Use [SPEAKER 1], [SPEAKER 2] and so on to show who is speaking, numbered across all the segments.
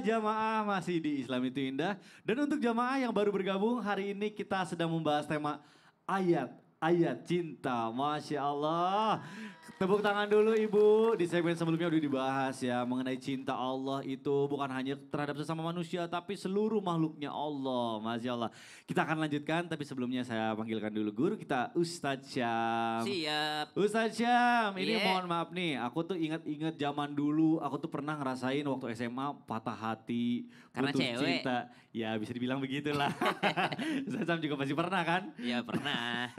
[SPEAKER 1] jamaah masih di Islam itu Indah. Dan untuk jamaah yang baru bergabung, hari ini kita sedang membahas tema ayat cinta. Masya Allah. Tepuk tangan dulu Ibu. Di segmen sebelumnya udah dibahas ya mengenai cinta Allah itu bukan hanya terhadap sesama manusia tapi seluruh makhluknya Allah. Masya Allah. Kita akan lanjutkan tapi sebelumnya saya panggilkan dulu guru kita Ustadz Syam.
[SPEAKER 2] Siap.
[SPEAKER 1] Ustadz Syam, ini
[SPEAKER 2] Iya.
[SPEAKER 1] mohon maaf nih, aku tuh inget-inget zaman dulu, aku tuh pernah ngerasain waktu SMA patah hati,
[SPEAKER 2] Karena
[SPEAKER 1] putus
[SPEAKER 2] cewek.
[SPEAKER 1] cinta. Ya bisa dibilang begitulah. Ustadz Syam juga pasti pernah kan?
[SPEAKER 2] Ya pernah.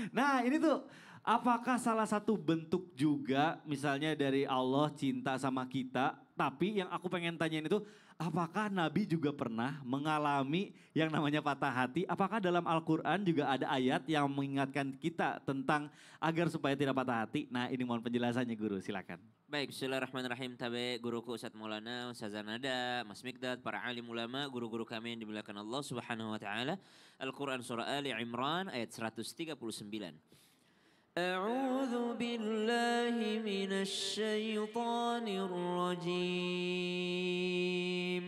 [SPEAKER 1] Nah ini tuh apakah salah satu bentuk juga misalnya dari Allah cinta sama kita. Tapi yang aku pengen tanyain itu apakah Nabi juga pernah mengalami yang namanya patah hati. Apakah dalam Al-Quran juga ada ayat yang mengingatkan kita tentang agar supaya tidak patah hati. Nah ini mohon penjelasannya guru silakan.
[SPEAKER 2] Baik, bismillahirrahmanirrahim. Tabe guruku Ustadz Maulana, Ustazah Nada, Mas Mikdad, para alim ulama, guru-guru kami yang dimuliakan Allah Subhanahu wa taala. Al-Qur'an surah Ali Imran ayat 139. أعوذ بالله من الشيطان الرجيم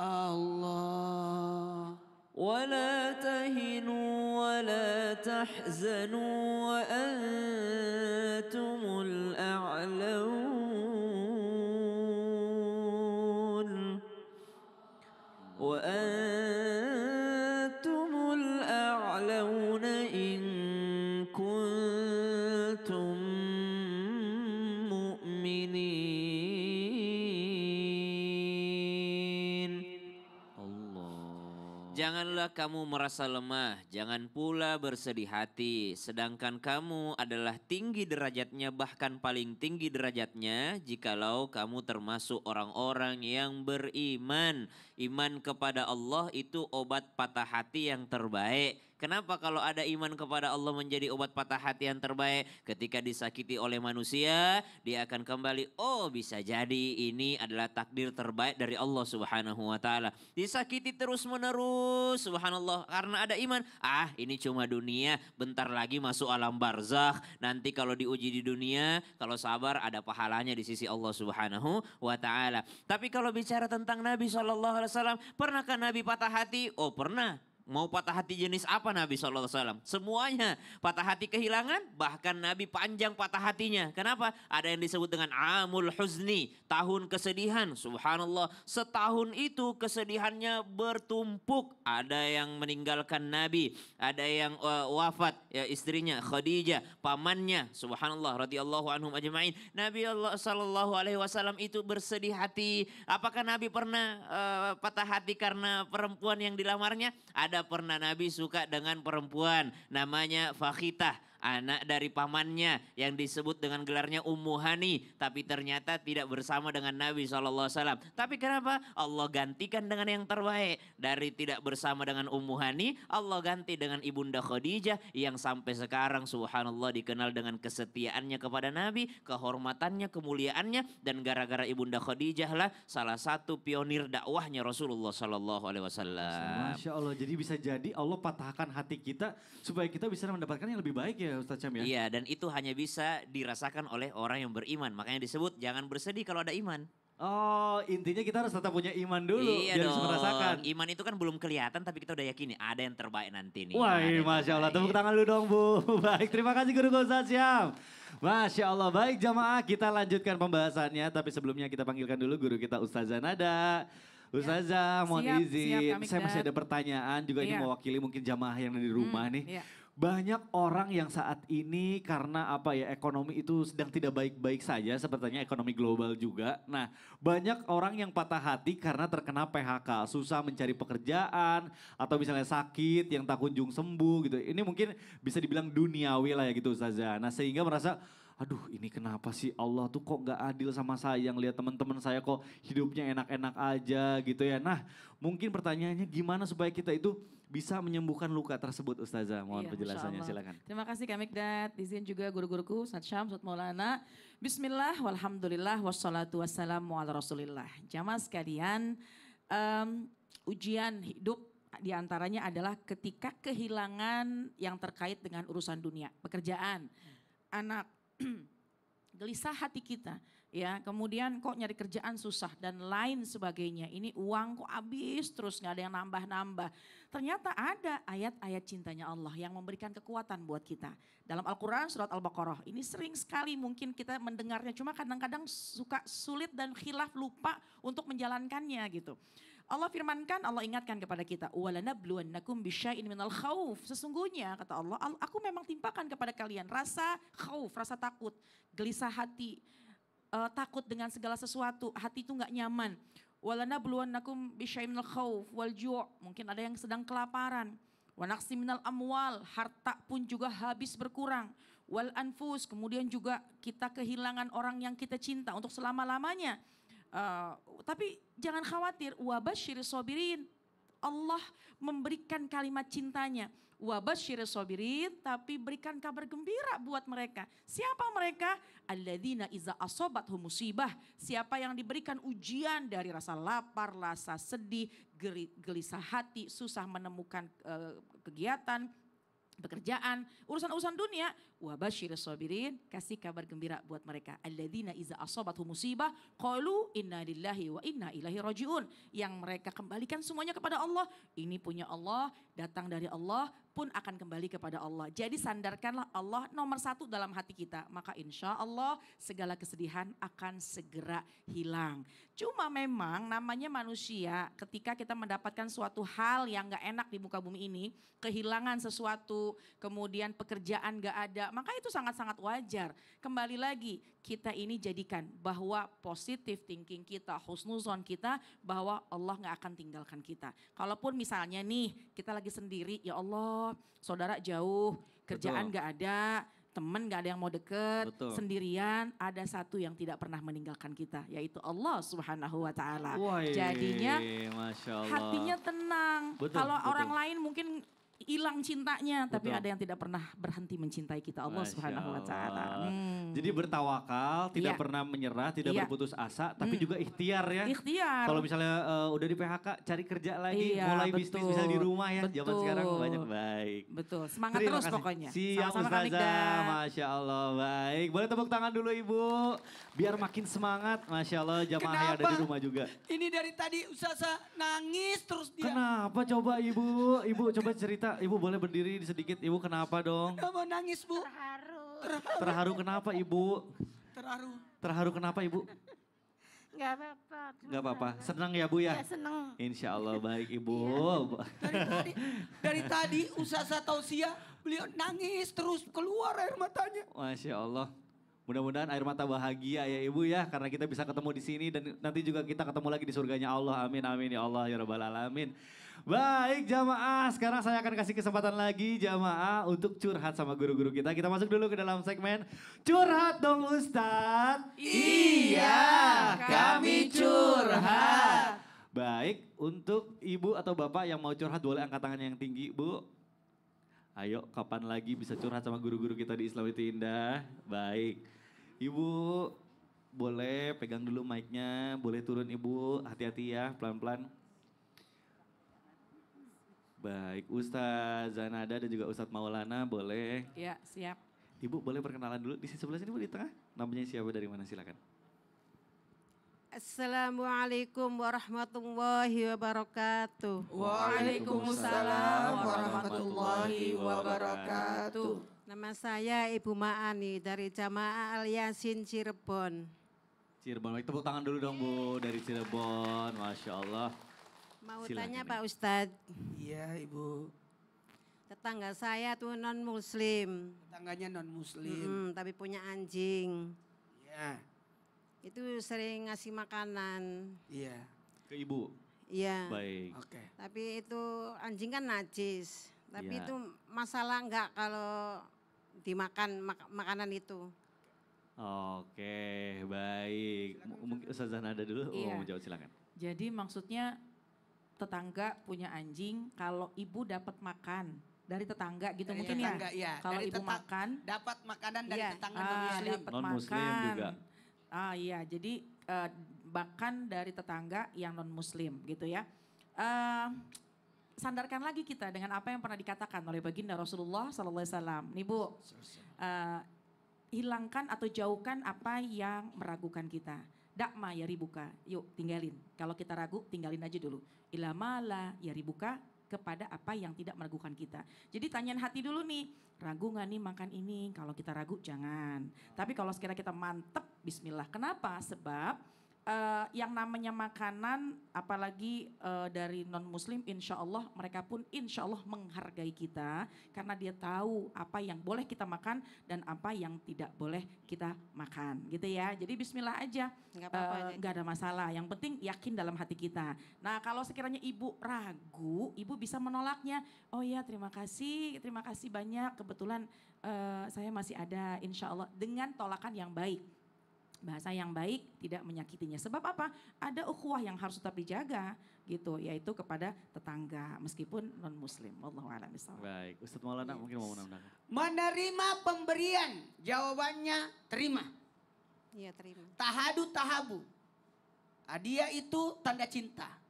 [SPEAKER 2] الله ولا تهنوا ولا تحزنوا وأنتم الأعلون وأنتم الأعلون إن كنتم مؤمنين. Janganlah kamu merasa lemah, jangan pula bersedih hati. Sedangkan kamu adalah tinggi derajatnya, bahkan paling tinggi derajatnya jikalau kamu termasuk orang-orang yang beriman. Iman kepada Allah itu obat patah hati yang terbaik. Kenapa kalau ada iman kepada Allah menjadi obat patah hati yang terbaik? Ketika disakiti oleh manusia, dia akan kembali, oh bisa jadi ini adalah takdir terbaik dari Allah Subhanahu wa taala. Disakiti terus menerus, subhanallah, karena ada iman. Ah, ini cuma dunia, bentar lagi masuk alam barzakh. Nanti kalau diuji di dunia, kalau sabar ada pahalanya di sisi Allah Subhanahu wa taala. Tapi kalau bicara tentang Nabi SAW, pernahkah Nabi patah hati? Oh pernah. Mau patah hati jenis apa Nabi SAW? Semuanya. Patah hati kehilangan, bahkan Nabi panjang patah hatinya. Kenapa? Ada yang disebut dengan Amul Huzni, tahun kesedihan. Subhanallah, setahun itu kesedihannya bertumpuk. Ada yang meninggalkan Nabi, ada yang wafat, ya, istrinya Khadijah, pamannya, subhanallah, radhiyallahu anhum ajma'in. Nabi Allah SAW itu bersedih hati. Apakah Nabi pernah patah hati karena perempuan yang dilamarnya? Ada pernah Nabi suka dengan perempuan namanya Fakhitah, anak dari pamannya yang disebut dengan gelarnya Ummu Hani. Tapi ternyata tidak bersama dengan Nabi SAW. Tapi kenapa? Allah gantikan dengan yang terbaik. Dari tidak bersama dengan Ummu Hani, Allah ganti dengan Ibunda Khadijah yang sampai sekarang subhanallah dikenal dengan kesetiaannya kepada Nabi, kehormatannya, kemuliaannya. Dan gara-gara Ibunda Khadijah lah salah satu pionir dakwahnya Rasulullah SAW.
[SPEAKER 1] Masya Allah, jadi bisa jadi Allah patahkan hati kita supaya kita bisa mendapatkan yang lebih baik ya Ustadz Syam ya?
[SPEAKER 2] Iya, dan itu hanya bisa dirasakan oleh orang yang beriman. Makanya disebut jangan bersedih kalau ada iman.
[SPEAKER 1] Oh, intinya kita harus tetap punya iman dulu
[SPEAKER 2] Iya
[SPEAKER 1] biar
[SPEAKER 2] dong.
[SPEAKER 1] bisa merasakan.
[SPEAKER 2] Iman itu kan belum kelihatan tapi kita udah yakini ada yang terbaik nanti nih.
[SPEAKER 1] Wah,
[SPEAKER 2] Ada yang
[SPEAKER 1] Masya Allah.
[SPEAKER 2] terbaik.
[SPEAKER 1] Tepuk tangan dulu dong, Bu. Baik, terima kasih Guru Ustadz Syam. Masya Allah. Baik, jamaah, kita lanjutkan pembahasannya. Tapi sebelumnya kita panggilkan dulu guru kita Ustazah Nada. Ustazah, mohon
[SPEAKER 3] Siap,
[SPEAKER 1] izin.
[SPEAKER 3] Kak
[SPEAKER 1] Saya masih
[SPEAKER 3] Mikdad.
[SPEAKER 1] ada pertanyaan juga ini
[SPEAKER 3] Iya.
[SPEAKER 1] mewakili mungkin jamaah yang ada di rumah nih.
[SPEAKER 3] Iya.
[SPEAKER 1] Banyak orang yang saat ini karena apa ya ekonomi itu sedang tidak baik-baik saja sepertinya ekonomi global juga. Nah banyak orang yang patah hati karena terkena PHK, susah mencari pekerjaan atau misalnya sakit yang tak kunjung sembuh gitu. Ini mungkin bisa dibilang duniawi lah ya gitu Ustazah. Nah sehingga merasa aduh ini kenapa sih Allah tuh kok gak adil sama saya yang lihat teman-teman saya kok hidupnya enak-enak aja gitu ya. Nah mungkin pertanyaannya gimana supaya kita itu bisa menyembuhkan luka tersebut Ustazah. Mohon
[SPEAKER 3] Iya,
[SPEAKER 1] penjelasannya
[SPEAKER 3] Masya Allah.
[SPEAKER 1] silakan.
[SPEAKER 3] Terima kasih Kak Mikdad. Izin juga guru-guruku, Ustadz Syam, Ustadz Maulana. Bismillah, walhamdulillah, wassalatu wassalamu ala rasulillah. Jamaah sekalian, ujian hidup diantaranya adalah ketika kehilangan yang terkait dengan urusan dunia, pekerjaan, anak, gelisah hati kita. ya, kemudian kok nyari kerjaan susah dan lain sebagainya. Ini uang kok habis terus nggak ada yang nambah-nambah. Ternyata ada ayat-ayat cintanya Allah yang memberikan kekuatan buat kita. Dalam Al-Quran surat Al-Baqarah ini sering sekali mungkin kita mendengarnya, cuma kadang-kadang suka sulit dan khilaf lupa untuk menjalankannya gitu. Allah firmankan, Allah ingatkan kepada kita, walanabluwannakum bisyai'in minal khauf. Sesungguhnya kata Allah, aku memang timpakan kepada kalian rasa khauf, rasa takut, gelisah hati, takut dengan segala sesuatu, hati itu nggak nyaman. Walanabluwannakum bisyai'in minal khauf wal ju', mungkin ada yang sedang kelaparan. Wa naqsi minal amwal, harta pun juga habis berkurang. Wal anfus, kemudian juga kita kehilangan orang yang kita cinta untuk selama-lamanya. Tapi jangan khawatir, wabasyiris sabirin. Allah memberikan kalimat cintanya. Wabasyiris sabirin, tapi berikan kabar gembira buat mereka. Siapa mereka? Alladzina iza asobathum musibah. Siapa yang diberikan ujian dari rasa lapar, rasa sedih, gelisah hati, susah menemukan kegiatan, pekerjaan, urusan-urusan dunia, wabasyiris sabirin, kasih kabar gembira buat mereka. Alladzina iza asabathum musibah qalu inna lillahi wa inna ilaihi rajiun. Yang mereka kembalikan semuanya kepada Allah. Ini punya Allah, datang dari Allah, pun akan kembali kepada Allah. Jadi sandarkanlah Allah nomor satu dalam hati kita. Maka insya Allah segala kesedihan akan segera hilang. Cuma memang namanya manusia, ketika kita mendapatkan suatu hal yang gak enak di muka bumi ini, kehilangan sesuatu, kemudian pekerjaan gak ada, maka itu sangat-sangat wajar. Kembali lagi, kita ini jadikan bahwa positive thinking kita, husnuzon kita, bahwa Allah gak akan tinggalkan kita. Kalaupun misalnya nih, kita lagi sendiri, ya Allah, saudara jauh, kerjaan
[SPEAKER 1] Betul.
[SPEAKER 3] gak ada, teman gak ada yang mau deket,
[SPEAKER 1] Betul.
[SPEAKER 3] sendirian, ada satu yang tidak pernah meninggalkan kita, yaitu Allah Subhanahu wa Ta'ala.
[SPEAKER 1] Woi,
[SPEAKER 3] Jadinya
[SPEAKER 1] Masya Allah.
[SPEAKER 3] hatinya tenang.
[SPEAKER 1] Betul,
[SPEAKER 3] Kalau
[SPEAKER 1] betul.
[SPEAKER 3] orang lain mungkin hilang cintanya, tapi
[SPEAKER 1] Betul.
[SPEAKER 3] ada yang tidak pernah berhenti mencintai kita, Allah
[SPEAKER 1] Masya
[SPEAKER 3] Subhanahu wa Ta'ala.
[SPEAKER 1] Allah. Jadi bertawakal, tidak
[SPEAKER 3] Iya.
[SPEAKER 1] pernah menyerah, tidak
[SPEAKER 3] Iya.
[SPEAKER 1] berputus asa, tapi juga ikhtiar ya.
[SPEAKER 3] Ikhtiar.
[SPEAKER 1] Kalau misalnya udah di PHK, cari kerja lagi,
[SPEAKER 3] Iya,
[SPEAKER 1] mulai bisnis bisa di rumah ya. Zaman
[SPEAKER 3] betul.
[SPEAKER 1] sekarang banyak baik.
[SPEAKER 3] Betul, semangat
[SPEAKER 1] Terima
[SPEAKER 3] terus
[SPEAKER 1] kasih.
[SPEAKER 3] pokoknya.
[SPEAKER 1] Siap
[SPEAKER 3] Sama-sama Kak
[SPEAKER 1] Ustazah,
[SPEAKER 3] Nikda.
[SPEAKER 1] Masya Allah baik. Boleh tepuk tangan dulu Ibu, biar makin semangat. Masya Allah jamaah yang ada di
[SPEAKER 4] Kenapa?
[SPEAKER 1] rumah juga.
[SPEAKER 4] Ini dari tadi Ustazah nangis terus dia.
[SPEAKER 1] Kenapa coba Ibu? Ibu coba cerita, Ibu boleh berdiri sedikit. Ibu kenapa dong?
[SPEAKER 4] Kenapa nangis Bu?
[SPEAKER 1] Terharu kenapa Ibu?
[SPEAKER 4] Terharu.
[SPEAKER 1] Terharu kenapa Ibu?
[SPEAKER 5] Enggak apa-apa.
[SPEAKER 1] Gak apa-apa, senang ya Bu ya?
[SPEAKER 5] Ya seneng.
[SPEAKER 1] Insya Allah baik Ibu.
[SPEAKER 4] Dari tadi Ustazah Tausiah beliau nangis terus keluar air matanya.
[SPEAKER 1] Masya Allah. Mudah-mudahan air mata bahagia ya Ibu ya. Karena kita bisa ketemu di sini dan nanti juga kita ketemu lagi di surganya Allah. Amin, amin ya Allah ya Rabbal Alamin. Baik jamaah, sekarang saya akan kasih kesempatan lagi jamaah untuk curhat sama guru-guru kita. Kita masuk dulu ke dalam segmen Curhat Dong Ustadz.
[SPEAKER 4] Iya, kami curhat.
[SPEAKER 1] Baik, untuk ibu atau bapak yang mau curhat boleh angkat tangannya yang tinggi Bu. Ayo, kapan lagi bisa curhat sama guru-guru kita di Islam Itu Indah. Baik, Ibu boleh pegang dulu mic-nya, boleh turun Ibu, hati-hati ya, pelan-pelan. Baik, Ustaz Zanada dan juga Ustadz Maulana boleh.
[SPEAKER 3] Ya, siap.
[SPEAKER 1] Ibu boleh perkenalan dulu di sebelah sini Bu, di tengah. Namanya siapa, dari mana, silakan.
[SPEAKER 5] Assalamualaikum warahmatullahi wabarakatuh.
[SPEAKER 4] Waalaikumsalam warahmatullahi wabarakatuh.
[SPEAKER 5] Nama saya Ibu Ma'ani dari Jamaah Al-Yasin Cirebon.
[SPEAKER 1] Cirebon, baik, tepuk tangan dulu dong Bu, dari Cirebon, Masya Allah.
[SPEAKER 5] Mau
[SPEAKER 1] Silakan,
[SPEAKER 5] tanya
[SPEAKER 1] Ibu.
[SPEAKER 5] Pak Ustadz,
[SPEAKER 4] Iya Ibu,
[SPEAKER 5] tetangga saya tuh non muslim,
[SPEAKER 4] tangganya non muslim.
[SPEAKER 5] tapi punya anjing.
[SPEAKER 4] Iya,
[SPEAKER 5] Itu sering ngasih makanan.
[SPEAKER 4] iya.
[SPEAKER 1] Ke Ibu,
[SPEAKER 5] Iya.
[SPEAKER 1] baik.
[SPEAKER 4] Oke.
[SPEAKER 5] Tapi itu anjing kan najis. Tapi
[SPEAKER 1] Iya.
[SPEAKER 5] itu masalah enggak kalau dimakan makanan itu.
[SPEAKER 1] Oke, baik. Mungkin Ustaz Zanada dulu
[SPEAKER 3] Iya.
[SPEAKER 1] mau menjawab, silakan.
[SPEAKER 3] Jadi maksudnya tetangga punya anjing, kalau ibu dapat makan dari tetangga gitu
[SPEAKER 4] Dari
[SPEAKER 3] mungkin
[SPEAKER 4] tetangga,
[SPEAKER 3] ya.
[SPEAKER 4] iya.
[SPEAKER 3] Kalau
[SPEAKER 4] Dari
[SPEAKER 3] ibu
[SPEAKER 4] tetang-
[SPEAKER 3] makan,
[SPEAKER 4] Dapat makanan dari
[SPEAKER 5] Iya.
[SPEAKER 4] tetangga non muslim.
[SPEAKER 3] dapat
[SPEAKER 1] Non-muslim
[SPEAKER 3] makan.
[SPEAKER 1] juga.
[SPEAKER 3] Iya, jadi makan dari tetangga yang non muslim gitu ya. Sandarkan lagi kita dengan apa yang pernah dikatakan oleh baginda Rasulullah SAW. Nih Bu, hilangkan atau jauhkan apa yang meragukan kita. Dakma ya ribuka, yuk tinggalin. Kalau kita ragu, tinggalin aja dulu. Ilamala ya ribuka, kepada apa yang tidak meragukan kita. Jadi tanyain hati dulu nih, ragu gak nih makan ini? Kalau kita ragu jangan. Tapi kalau sekiranya kita mantep, bismillah. Kenapa? Sebab yang namanya makanan, apalagi dari non muslim, insya Allah mereka pun insya Allah menghargai kita. Karena dia tahu apa yang boleh kita makan dan apa yang tidak boleh kita makan gitu ya. Jadi bismillah aja,
[SPEAKER 5] Nggak apa-apa,
[SPEAKER 3] nggak ada masalah. Yang penting yakin dalam hati kita. Nah kalau sekiranya ibu ragu, ibu bisa menolaknya. Oh ya terima kasih banyak. Kebetulan saya masih ada, insya Allah, dengan tolakan yang baik. Bahasa yang baik, tidak menyakitinya. Sebab apa? Ada ukhuwah yang harus tetap dijaga gitu, yaitu kepada tetangga meskipun non muslim. Wallahu a'lam bishawab.
[SPEAKER 1] Baik, Ustadz Maulana mungkin mau menambahkan.
[SPEAKER 4] Menerima pemberian, jawabannya terima.
[SPEAKER 5] Iya terima.
[SPEAKER 4] Tahadu tahabu. Hadiah itu tanda cinta.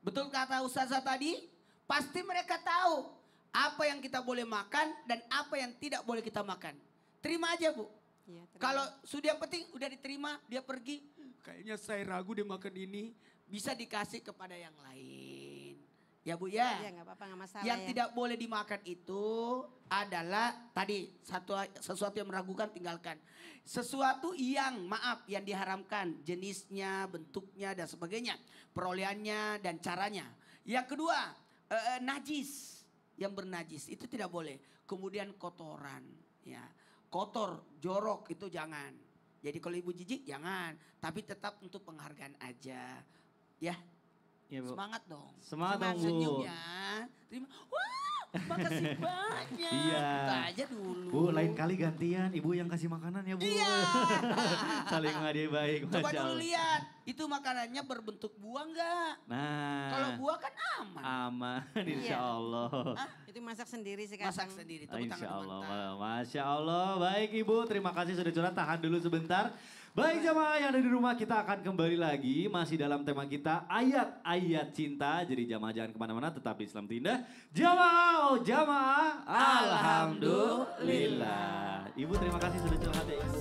[SPEAKER 4] Betul kata Ustazah tadi? Pasti mereka tahu apa yang kita boleh makan dan apa yang tidak boleh kita makan. Terima aja Bu.
[SPEAKER 5] Iya, terima.
[SPEAKER 4] Kalau sudah penting udah diterima, dia pergi. Kayaknya saya ragu dia makan ini. Bisa dikasih kepada yang lain. Ya Bu ya.
[SPEAKER 5] Iya nggak apa-apa, nggak masalah
[SPEAKER 4] Yang
[SPEAKER 5] ya.
[SPEAKER 4] tidak boleh dimakan itu adalah tadi sesuatu yang meragukan tinggalkan. Sesuatu yang yang diharamkan, jenisnya, bentuknya dan sebagainya, perolehannya dan caranya. Yang kedua, najis, yang bernajis itu tidak boleh. Kemudian kotoran, ya. Kotor, jorok itu jangan. Jadi kalau ibu jijik jangan, tapi tetap untuk penghargaan aja. Ya.
[SPEAKER 1] Iya, Bu.
[SPEAKER 4] Semangat dong.
[SPEAKER 1] Semangat dong, Bu.
[SPEAKER 4] Senyumnya. Terima. Wah, makasih banyak.
[SPEAKER 1] Iya.
[SPEAKER 4] Kita aja dulu.
[SPEAKER 1] Bu, lain kali gantian ibu yang kasih makanan ya Bu.
[SPEAKER 4] Iya.
[SPEAKER 1] Saling menghadiahi baik.
[SPEAKER 4] Coba
[SPEAKER 1] Masya
[SPEAKER 4] dulu
[SPEAKER 1] Allah.
[SPEAKER 4] lihat, itu makanannya berbentuk buah enggak?
[SPEAKER 1] Nah.
[SPEAKER 4] Kalau buah kan aman.
[SPEAKER 1] Aman insya
[SPEAKER 5] Iya.
[SPEAKER 1] Allah.
[SPEAKER 5] Itu masak sendiri sih kadang.
[SPEAKER 4] Masak sendiri, tepuk tangan
[SPEAKER 1] Insya Allah,
[SPEAKER 4] mantap.
[SPEAKER 1] Masya Allah. Baik Ibu, terima kasih sudah curhat. Tahan dulu sebentar. Baik jamaah yang ada di rumah, kita akan kembali lagi. Masih dalam tema kita ayat-ayat cinta. Jadi jamaah jangan kemana-mana, tetap di Islam Tindah. Jamaah, oh jamaah, alhamdulillah. Ibu terima kasih sudah curhat ya Ibu.